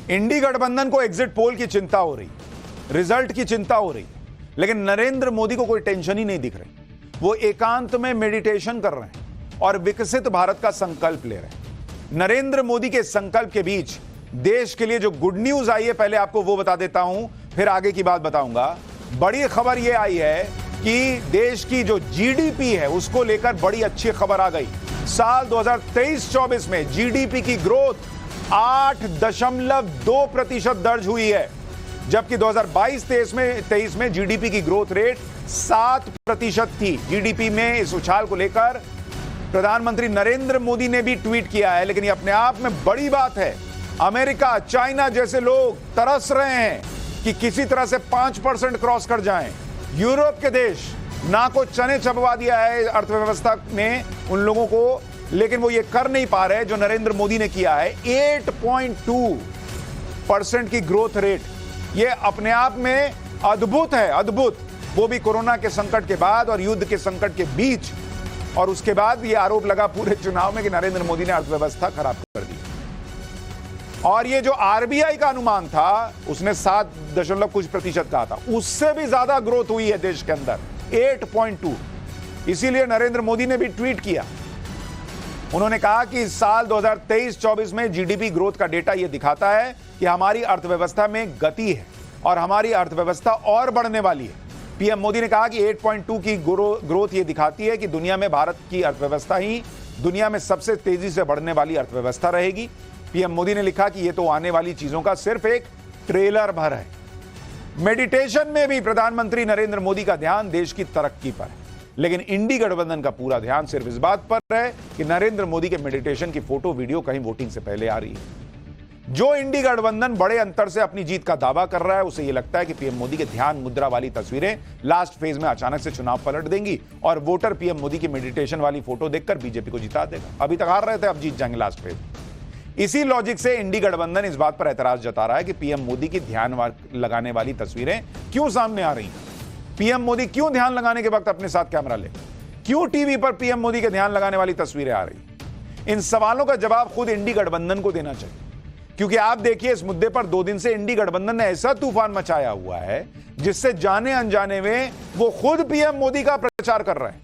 इंडी गठबंधन को exit poll की चिंता हो रही, रिजल्ट की चिंता हो रही, लेकिन नरेंद्र मोदी को कोई टेंशन ही नहीं दिख रही। वो एकांत में मेडिटेशन कर रहे हैं और विकसित भारत का संकल्प ले रहे हैं। नरेंद्र मोदी के संकल्प के बीच देश के लिए जो गुड न्यूज आई है, पहले आपको वो बता देता हूं, फिर आगे की बात बताऊंगा। बड़ी खबर यह आई है कि देश की जो जीडीपी है उसको लेकर बड़ी अच्छी खबर आ गई। साल 2023-24 में जीडीपी की ग्रोथ 8.2% दर्ज हुई है, जबकि 2022-23 में जीडीपी की ग्रोथ रेट 7% थी। जीडीपी में इस उछाल को लेकर प्रधानमंत्री नरेंद्र मोदी ने भी ट्वीट किया है, लेकिन ये अपने आप में बड़ी बात है। अमेरिका, चाइना जैसे लोग तरस रहे हैं कि किसी तरह से 5% क्रॉस कर जाएं। यूरोप के देश ना को चने चबवा दिया है अर्थव्यवस्था ने उन लोगों को, लेकिन वो ये कर नहीं पा रहे जो नरेंद्र मोदी ने किया है। 8.2% की ग्रोथ रेट, ये अपने आप में अद्भुत है, अद्भुत। वो भी कोरोना के संकट के बाद और युद्ध के संकट के बीच। और उसके बाद ये आरोप लगा पूरे चुनाव में कि नरेंद्र मोदी ने अर्थव्यवस्था खराब कर दी। और ये जो आरबीआई का अनुमान था, उसने 7% कहा था, उससे भी ज्यादा ग्रोथ हुई है देश के अंदर, 8.2। इसीलिए नरेंद्र मोदी ने भी ट्वीट किया। उन्होंने कहा कि इस साल 2023-24 में जीडीपी ग्रोथ का डेटा यह दिखाता है कि हमारी अर्थव्यवस्था में गति है और हमारी अर्थव्यवस्था और बढ़ने वाली है। पीएम मोदी ने कहा कि 8.2 की ग्रोथ ये दिखाती है कि दुनिया में भारत की अर्थव्यवस्था ही दुनिया में सबसे तेजी से बढ़ने वाली अर्थव्यवस्था रहेगी। पीएम मोदी ने लिखा कि ये तो आने वाली चीजों का सिर्फ एक ट्रेलर भर है। मेडिटेशन में भी प्रधानमंत्री नरेंद्र मोदी का ध्यान देश की तरक्की पर है, लेकिन इंडी गठबंधन का पूरा ध्यान सिर्फ इस बात पर है कि नरेंद्र मोदी के मेडिटेशन की फोटो वीडियो कहीं वोटिंग से पहले आ रही है। जो इंडी गठबंधन बड़े अंतर से अपनी जीत का दावा कर रहा है, उसे यह लगता है कि पीएम मोदी के ध्यान मुद्रा वाली तस्वीरें लास्ट फेज में अचानक से चुनाव पलट देंगी और वोटर पीएम मोदी की मेडिटेशन वाली फोटो देखकर बीजेपी को जिता देगा। अभी तक हार रहे थे, अब जीत जाएंगे लास्ट फेज। इसी लॉजिक से इंडी गठबंधन इस बात पर एतराज जता रहा है कि पीएम मोदी की ध्यान लगाने वाली तस्वीरें क्यों सामने आ रही हैं। पीएम मोदी क्यों ध्यान लगाने के वक्त अपने साथ कैमरा ले, क्यों टीवी पर पीएम मोदी के ध्यान लगाने वाली तस्वीरें आ रही। इन सवालों का जवाब खुद इंडी गठबंधन को देना चाहिए, क्योंकि आप देखिए इस मुद्दे पर 2 दिन से इंडी गठबंधन ने ऐसा तूफान मचाया हुआ है जिससे जाने अनजाने में वो खुद पीएम मोदी का प्रचार कर रहे हैं,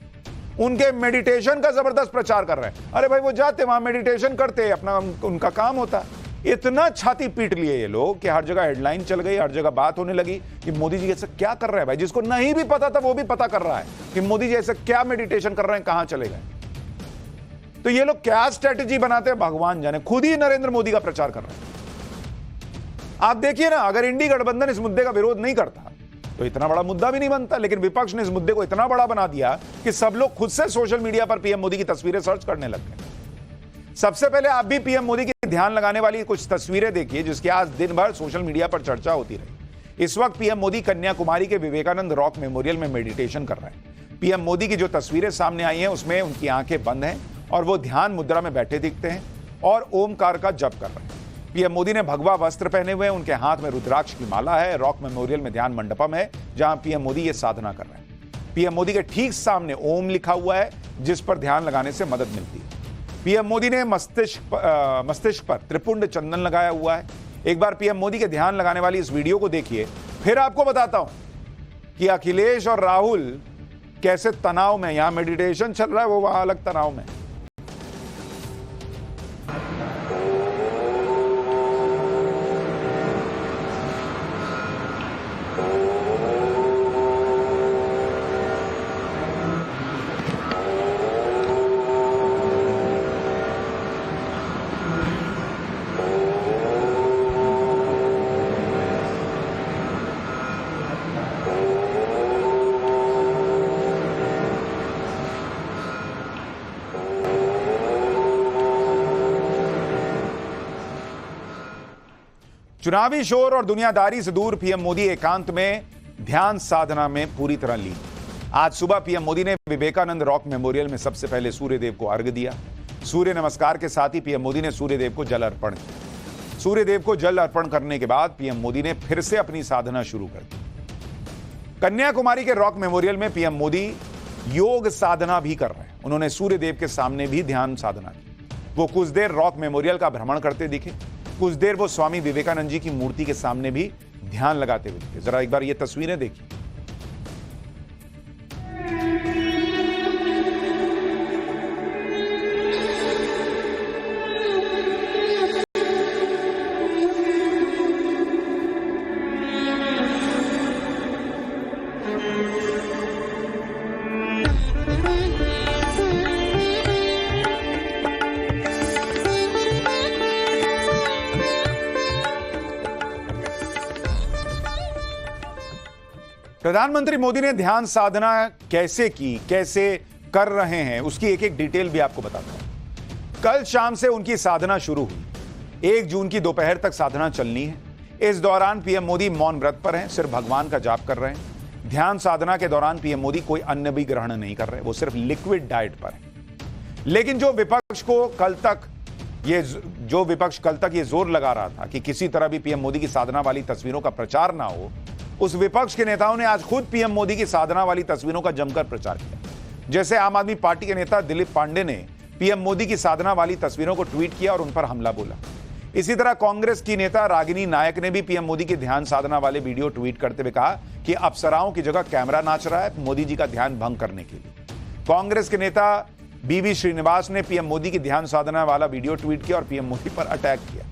उनके मेडिटेशन का जबरदस्त प्रचार कर रहे हैं। अरे भाई, वो जाते वहां मेडिटेशन करते, अपना उनका काम होता। इतना छाती पीट लिए ये लोग कि हर जगह हेडलाइन चल गई, हर जगह बात होने लगी कि मोदी जी ऐसा क्या कर रहे हैं। भाई, जिसको नहीं भी पता था वो भी पता कर रहा है कि मोदी जी ऐसा क्या मेडिटेशन कर रहे हैं, कहां चले गए। तो ये लोग क्या स्ट्रेटेजी बनाते हैं भगवान जाने, खुद ही नरेंद्र मोदी का प्रचार कर रहे हैं। आप देखिए ना, अगर इंडी गठबंधन इस मुद्दे का विरोध नहीं करता तो इतना बड़ा मुद्दा भी नहीं बनता, लेकिन विपक्ष ने इस मुद्दे को इतना बड़ा बना दिया कि सब लोग खुद से सोशल मीडिया पर पीएम मोदी की तस्वीरें सर्च करने लग गए। सबसे पहले आप भी पीएम मोदी की ध्यान लगाने वाली कुछ तस्वीरें देखिए जिसकी आज दिन भर सोशल मीडिया पर चर्चा होती रही। इस वक्त पीएम मोदी कन्याकुमारी के विवेकानंद रॉक मेमोरियल में मेडिटेशन कर रहे हैं। पीएम मोदी की जो तस्वीरें सामने आई हैं उसमें उनकी आंखें बंद हैं और वो ध्यान मुद्रा में बैठे दिखते हैं और ओमकार का जप कर रहे हैं। पीएम मोदी ने भगवा वस्त्र पहने हुए हैं, उनके हाथ में रुद्राक्ष की माला है। रॉक मेमोरियल में ध्यान मंडपम है जहां पीएम मोदी ये साधना कर रहे हैं। पीएम मोदी के ठीक सामने ओम लिखा हुआ है जिस पर ध्यान लगाने से मदद मिलती है। पीएम मोदी ने मस्तिष्क पर त्रिपुंड चंदन लगाया हुआ है। एक बार पीएम मोदी के ध्यान लगाने वाली इस वीडियो को देखिए, फिर आपको बताता हूं कि अखिलेश और राहुल कैसे तनाव में, यहां मेडिटेशन चल रहा है, वो वहां अलग तनाव में। चुनावी शोर और दुनियादारी से दूर पीएम मोदी एकांत में ध्यान साधना में पूरी तरह लीन। आज सुबह पीएम मोदी ने विवेकानंद रॉक मेमोरियल में सबसे पहले सूर्यदेव को अर्घ्य दिया। सूर्य नमस्कार के साथ ही पीएम मोदी ने सूर्यदेव को जल अर्पण किया। सूर्यदेव को जल अर्पण करने के बाद पीएम मोदी ने फिर से अपनी साधना शुरू कर दी। कन्याकुमारी के रॉक मेमोरियल में पीएम मोदी योग साधना भी कर रहे हैं। उन्होंने सूर्यदेव के सामने भी ध्यान साधना की। वो कुछ देर रॉक मेमोरियल का भ्रमण करते दिखे। कुछ देर वो स्वामी विवेकानंद जी की मूर्ति के सामने भी ध्यान लगाते हुए दिखे। जरा एक बार ये तस्वीरें देखिए। प्रधानमंत्री मोदी ने ध्यान साधना कैसे की, कैसे कर रहे हैं, उसकी एक एक डिटेल भी आपको बताता हूं। कल शाम से उनकी साधना शुरू हुई। 1 जून की दोपहर तक साधना चलनी है। इस दौरान पीएम मोदी मौन व्रत पर हैं, सिर्फ भगवान का जाप कर रहे हैं। ध्यान साधना के दौरान पीएम मोदी कोई अन्न भी ग्रहण नहीं कर रहे, वो सिर्फ लिक्विड डाइट पर है। लेकिन जो विपक्ष कल तक ये जोर लगा रहा था कि किसी तरह भी पीएम मोदी की साधना वाली तस्वीरों का प्रचार ना हो, उस विपक्ष के नेताओं ने आज खुद पीएम मोदी की साधना वाली तस्वीरों का जमकर प्रचार किया। जैसे आम आदमी पार्टी के नेता दिलीप पांडे ने पीएम मोदी की साधना वाली तस्वीरों को ट्वीट किया और उन पर हमला बोला। इसी तरह कांग्रेस की नेता रागिनी नायक ने भी पीएम मोदी की ध्यान साधना वाले वीडियो ट्वीट करते हुए कहा कि अप्सराओं की जगह कैमरा नाच रहा है मोदी जी का ध्यान भंग करने के लिए। कांग्रेस के नेता बीवी श्रीनिवास ने पीएम मोदी की ध्यान साधना वाला वीडियो ट्वीट किया और पीएम मोदी पर अटैक किया।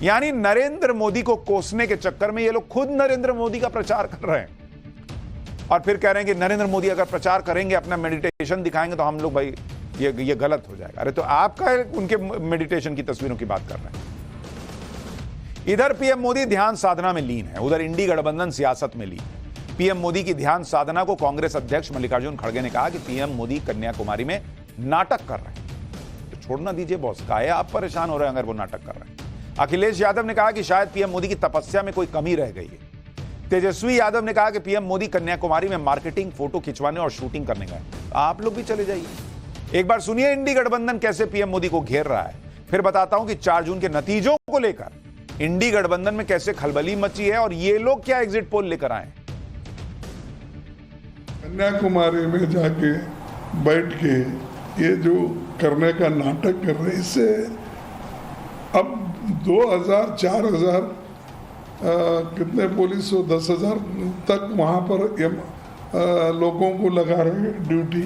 यानी नरेंद्र मोदी को कोसने के चक्कर में ये लोग खुद नरेंद्र मोदी का प्रचार कर रहे हैं और फिर कह रहे हैं कि नरेंद्र मोदी अगर प्रचार करेंगे, अपना मेडिटेशन दिखाएंगे तो हम लोग भाई ये गलत हो जाएगा। अरे तो आपका उनके मेडिटेशन की तस्वीरों की बात कर रहे हैं। इधर पीएम मोदी ध्यान साधना में लीन है, उधर इंडी गठबंधन सियासत में लीन। पीएम मोदी की ध्यान साधना को कांग्रेस अध्यक्ष मल्लिकार्जुन खड़गे ने कहा कि पीएम मोदी कन्याकुमारी में नाटक कर रहे हैं। तो छोड़ना दीजिए बॉस, काहे आप परेशान हो रहे हैं अगर वो नाटक कर रहे हैं। अखिलेश यादव ने कहा कि शायद पीएम मोदी की तपस्या में कोई कमी रह गई है। तेजस्वी यादव ने कहा कि पीएम मोदी कन्याकुमारी में मार्केटिंग, फोटो खिंचवाने और शूटिंग करने गए। आप लोग भी चले जाइए। एक बार सुनिए इंडी गठबंधन कैसे पीएम मोदी को घेर रहा है, फिर बताता हूं कि 4 जून के नतीजों को लेकर इंडी गठबंधन में कैसे खलबली मची है और ये लोग क्या एग्जिट पोल लेकर आए। कन्याकुमारी में जाके बैठ के ये जो करने का नाटक कर रहे, इससे अब 2000, 4000 कितने पुलिस हो 10,000 तक वहाँ पर लोगों को लगा रहे ड्यूटी।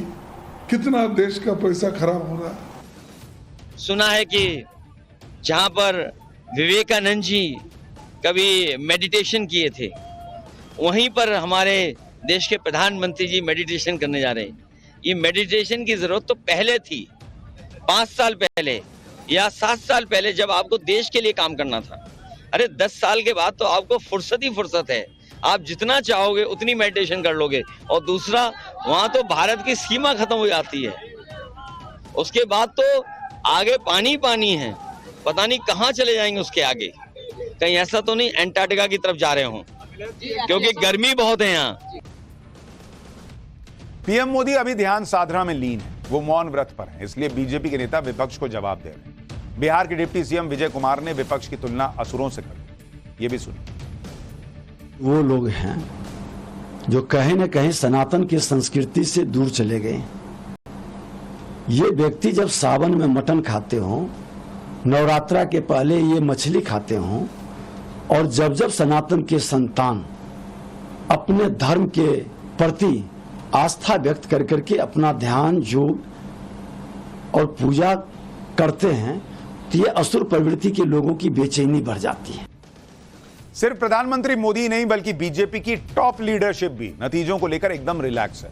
कितना देश का पैसा खराब हो रहा है। सुना है कि जहाँ पर विवेकानंद जी कभी मेडिटेशन किए थे, वहीं पर हमारे देश के प्रधानमंत्री जी मेडिटेशन करने जा रहे हैं। ये मेडिटेशन की जरूरत तो पहले थी, 5 साल पहले या 7 साल पहले, जब आपको देश के लिए काम करना था। अरे 10 साल के बाद तो आपको फुर्सत ही फुर्सत है, आप जितना चाहोगे उतनी मेडिटेशन कर लोगे। और दूसरा, वहां तो भारत की सीमा खत्म हो जाती है, उसके बाद तो आगे पानी पानी है, पता नहीं कहाँ चले जाएंगे उसके आगे। कहीं ऐसा तो नहीं अंटार्कटिका की तरफ जा रहे हो, क्योंकि गर्मी बहुत है यहाँ। पीएम मोदी अभी ध्यान साधना में लीन है, वो मौन व्रत पर है, इसलिए बीजेपी के नेता विपक्ष को जवाब दे रहे हैं। बिहार के डिप्टी सीएम विजय कुमार ने विपक्ष की तुलना असुरों से कर, ये भी सुनिए। वो लोग हैं जो कहीं न कहीं सनातन की संस्कृति से दूर चले गए। ये व्यक्ति जब सावन में मटन खाते हों, नवरात्रा के पहले ये मछली खाते हों, और जब जब सनातन के संतान अपने धर्म के प्रति आस्था व्यक्त कर करके अपना ध्यान, योग और पूजा करते हैं, तो ये असुर प्रवृत्ति के लोगों की बेचैनी बढ़ जाती है। सिर्फ प्रधानमंत्री मोदी नहीं बल्कि बीजेपी की टॉप लीडरशिप भी नतीजों को लेकर एकदम रिलैक्स है।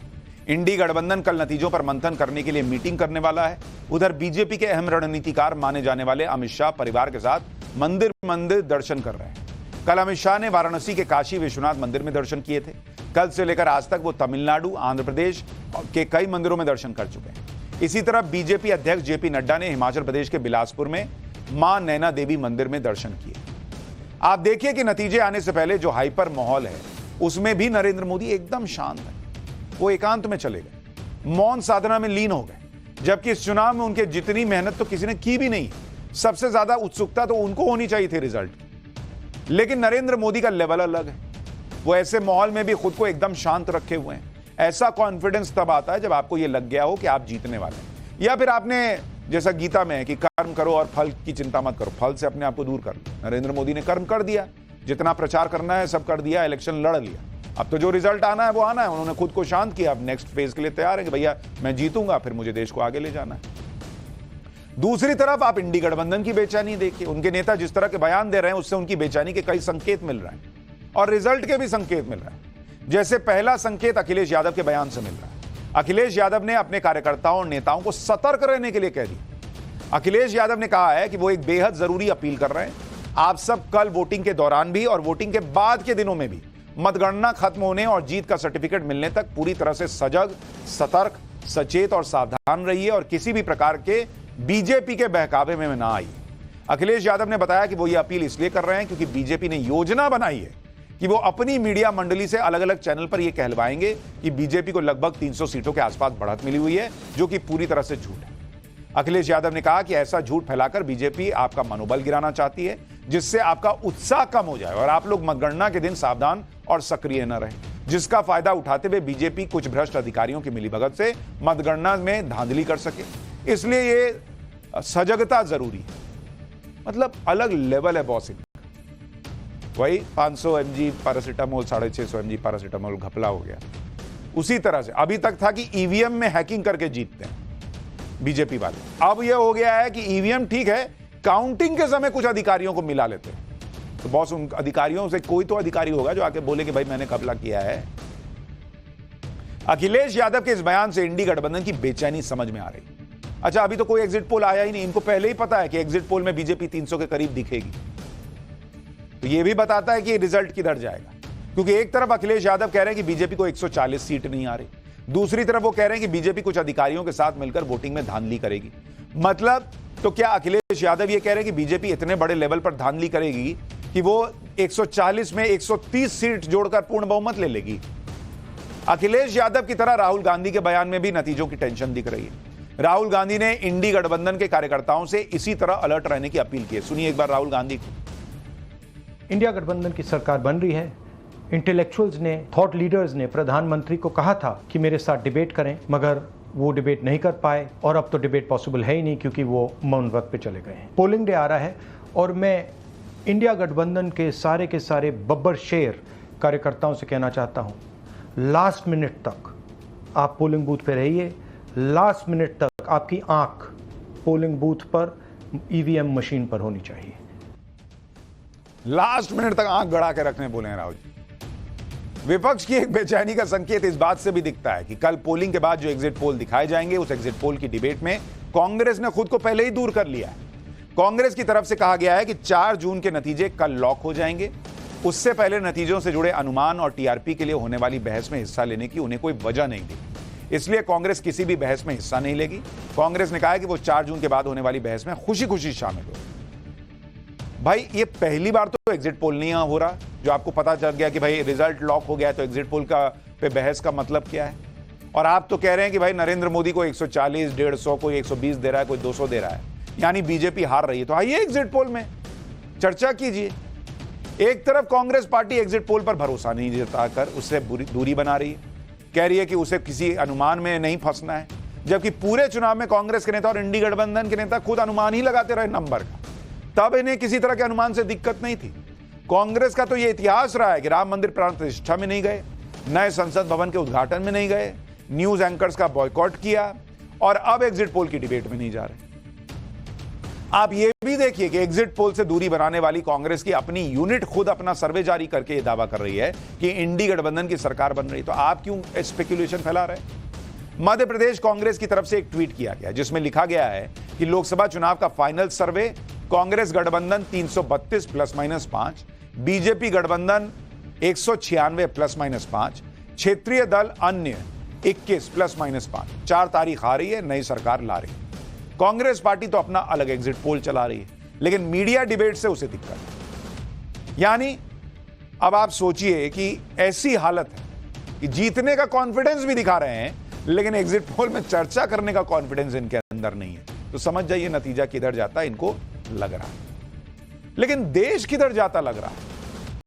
इंडी गठबंधन कल नतीजों पर मंथन करने के लिए मीटिंग करने वाला है। उधर बीजेपी के अहम रणनीतिकार माने जाने वाले अमित शाह परिवार के साथ मंदिर दर्शन कर रहे हैं। कल अमित शाह ने वाराणसी के काशी विश्वनाथ मंदिर में दर्शन किए थे। कल से लेकर आज तक वो तमिलनाडु, आंध्र प्रदेश के कई मंदिरों में दर्शन कर चुके हैं। इसी तरह बीजेपी अध्यक्ष जेपी नड्डा ने हिमाचल प्रदेश के बिलासपुर में मां नैना देवी मंदिर में दर्शन किए। आप देखिए कि नतीजे आने से पहले जो हाइपर माहौल है उसमें भी नरेंद्र मोदी एकदम शांत है। वो एकांत में चले गए, मौन साधना में लीन हो गए, जबकि इस चुनाव में उनके जितनी मेहनत तो किसी ने की भी नहीं। सबसे ज्यादा उत्सुकता तो उनको होनी चाहिए थी रिजल्ट की, लेकिन नरेंद्र मोदी का लेवल अलग है। वो ऐसे माहौल में भी खुद को एकदम शांत रखे हुए हैं। ऐसा कॉन्फिडेंस तब आता है जब आपको यह लग गया हो कि आप जीतने वाले हैं, या फिर आपने जैसा गीता में है कि कर्म करो और फल की चिंता मत करो, फल से अपने आप को दूर कर लो। नरेंद्र मोदी ने कर्म कर दिया, जितना प्रचार करना है सब कर दिया, इलेक्शन लड़ लिया, अब तो जो रिजल्ट आना है वो आना है। उन्होंने खुद को शांत किया, अब नेक्स्ट फेज के लिए तैयार है कि भैया मैं जीतूंगा, फिर मुझे देश को आगे ले जाना है। दूसरी तरफ आप इंडी गठबंधन की बेचैनी देखिए, उनके नेता जिस तरह के बयान दे रहे हैं उससे उनकी बेचैनी के कई संकेत मिल रहे हैं और रिजल्ट के भी संकेत मिल रहे हैं। जैसे पहला संकेत अखिलेश यादव के बयान से मिल रहा है। अखिलेश यादव ने अपने कार्यकर्ताओं और नेताओं को सतर्क रहने के लिए कह दिया। अखिलेश यादव ने कहा है कि वो एक बेहद जरूरी अपील कर रहे हैं, आप सब कल वोटिंग के दौरान भी और वोटिंग के बाद के दिनों में भी मतगणना खत्म होने और जीत का सर्टिफिकेट मिलने तक पूरी तरह से सजग, सतर्क, सचेत और सावधान रहिए और किसी भी प्रकार के बीजेपी के बहकावे में ना आइए। अखिलेश यादव ने बताया कि वो ये अपील इसलिए कर रहे हैं क्योंकि बीजेपी ने योजना बनाई है कि वो अपनी मीडिया मंडली से अलग अलग चैनल पर यह कहलवाएंगे कि बीजेपी को लगभग 300 सीटों के आसपास बढ़त मिली हुई है, जो कि पूरी तरह से झूठ है। अखिलेश यादव ने कहा कि ऐसा झूठ फैलाकर बीजेपी आपका मनोबल गिराना चाहती है, जिससे आपका उत्साह कम हो जाए और आप लोग मतगणना के दिन सावधान और सक्रिय न रहें, जिसका फायदा उठाते हुए बीजेपी कुछ भ्रष्ट अधिकारियों की मिलीभगत से मतगणना में धांधली कर सके। इसलिए ये सजगता जरूरी है। मतलब अलग लेवल है बॉस इनका। वही 500 mg पैरासीटामोल, 650 mg पैरासीटामोल घपला हो गया। उसी तरह से अभी तक था कि ईवीएम में हैकिंग करके जीतते हैं बीजेपी वाले, अब यह हो गया है कि ईवीएम ठीक है, काउंटिंग के समय कुछ अधिकारियों को मिला लेते हैं। तो बॉस उन अधिकारियों से कोई तो अधिकारी होगा जो आके बोले कि भाई मैंने घपला किया है। अखिलेश यादव के इस बयान से इंडी गठबंधन की बेचैनी समझ में आ रही। अच्छा, अभी तो कोई एग्जिट पोल आया ही नहीं, इनको पहले ही पता है कि एग्जिट पोल में बीजेपी 300 के करीब दिखेगी। तो यह भी बताता है कि रिजल्ट किधर जाएगा, क्योंकि एक तरफ अखिलेश यादव कह रहे हैं कि बीजेपी को 140 सीट नहीं आ रही, दूसरी तरफ वो कह रहे हैं कि बीजेपी कुछ अधिकारियों के साथ मिलकर वोटिंग में धांधली करेगी। मतलब तो क्या अखिलेश यादव ये कह रहे हैं कि बीजेपी इतने बड़े लेवल पर धांधली करेगी कि वो 140 में 130 सीट जोड़कर पूर्ण बहुमत ले लेगी? अखिलेश यादव की तरह राहुल गांधी के बयान में भी नतीजों की टेंशन दिख रही है। राहुल गांधी ने इंडी गठबंधन के कार्यकर्ताओं से इसी तरह अलर्ट रहने की अपील की है। सुनिए एक बार राहुल गांधी को। इंडिया गठबंधन की सरकार बन रही है। इंटेलेक्चुअल्स ने, थॉट लीडर्स ने प्रधानमंत्री को कहा था कि मेरे साथ डिबेट करें, मगर वो डिबेट नहीं कर पाए और अब तो डिबेट पॉसिबल है ही नहीं क्योंकि वो मौन व्रत पे चले गए हैं। पोलिंग डे आ रहा है और मैं इंडिया गठबंधन के सारे बब्बर शेर कार्यकर्ताओं से कहना चाहता हूँ, लास्ट मिनट तक आप पोलिंग बूथ पे रहिए। लास्ट मिनट तक आपकी आंख पोलिंग बूथ पर, ईवीएम मशीन पर होनी चाहिए। लास्ट मिनट तक आंख गड़ा के रखने बोले हैं राहुल जी। विपक्ष की एक बेचैनी का संकेत इस बात से भी दिखता है कि कल पोलिंग के बाद जो एग्जिट पोल दिखाए जाएंगे, उस एग्जिट पोल की डिबेट में कांग्रेस ने खुद को पहले ही दूर कर लिया है। कांग्रेस की तरफ से कहा गया है कि 4 जून के नतीजे कल लॉक हो जाएंगे। उससे पहले नतीजों से जुड़े अनुमान और टीआरपी के लिए होने वाली बहस में हिस्सा लेने की उन्हें कोई वजह नहीं दी, इसलिए कांग्रेस किसी भी बहस में हिस्सा नहीं लेगी। कांग्रेस ने कहा है कि वो 4 जून के बाद होने वाली बहस में खुशी खुशी शामिल हो। भाई ये पहली बार तो एग्जिट पोल नहीं हो रहा जो आपको पता चल गया कि भाई रिजल्ट लॉक हो गया, तो एग्जिट पोल का पे बहस का मतलब क्या है? और आप तो कह रहे हैं कि भाई नरेंद्र मोदी को 140, 150, कोई 120 दे रहा है, कोई 200 दे रहा है, यानी बीजेपी हार रही है। तो आइए एग्जिट पोल में चर्चा कीजिए। एक तरफ कांग्रेस पार्टी एग्जिट पोल पर भरोसा नहीं जताकर उससे दूरी बना रही है, कह रही है कि उसे किसी अनुमान में नहीं फंसना है, जबकि पूरे चुनाव में कांग्रेस के नेता और इंडी गठबंधन के नेता खुद अनुमान ही लगाते रहे नंबर का, तब इन्हें किसी तरह के अनुमान से दिक्कत नहीं थी। कांग्रेस का तो यह इतिहास रहा है कि राम मंदिर प्राण प्रतिष्ठा में नहीं गए, नए संसद भवन के उद्घाटन में नहीं गए, न्यूज एंकर्स का बॉयकॉट किया और अब एग्जिट पोल की डिबेट में नहीं जा रहे। आप यह भी देखिए कि एग्जिट पोल से दूरी बनाने वाली कांग्रेस की अपनी यूनिट खुद अपना सर्वे जारी करके यह दावा कर रही है कि इंडी गठबंधन की सरकार बन रही। तो आप क्यों स्पेकुलेशन फैला रहे? मध्य प्रदेश कांग्रेस की तरफ से एक ट्वीट किया गया जिसमें लिखा गया है कि लोकसभा चुनाव का फाइनल सर्वे कांग्रेस गठबंधन 332 ±5, बीजेपी गठबंधन 196 ±5, क्षेत्रीय दल अन्य 21 ±5। 4 तारीख आ रही है, नई सरकार ला रही है। कांग्रेस पार्टी तो अपना अलग एग्जिट पोल चला रही है, लेकिन मीडिया डिबेट से उसे दिक्कत है। यानी अब आप सोचिए कि ऐसी हालत है कि जीतने का कॉन्फिडेंस भी दिखा रहे हैं, लेकिन एग्जिट पोल में चर्चा करने का कॉन्फिडेंस इनके अंदर नहीं है। तो समझ जाइए नतीजा किधर जाता है इनको लग रहा है, लेकिन देश किधर जाता लग रहा है।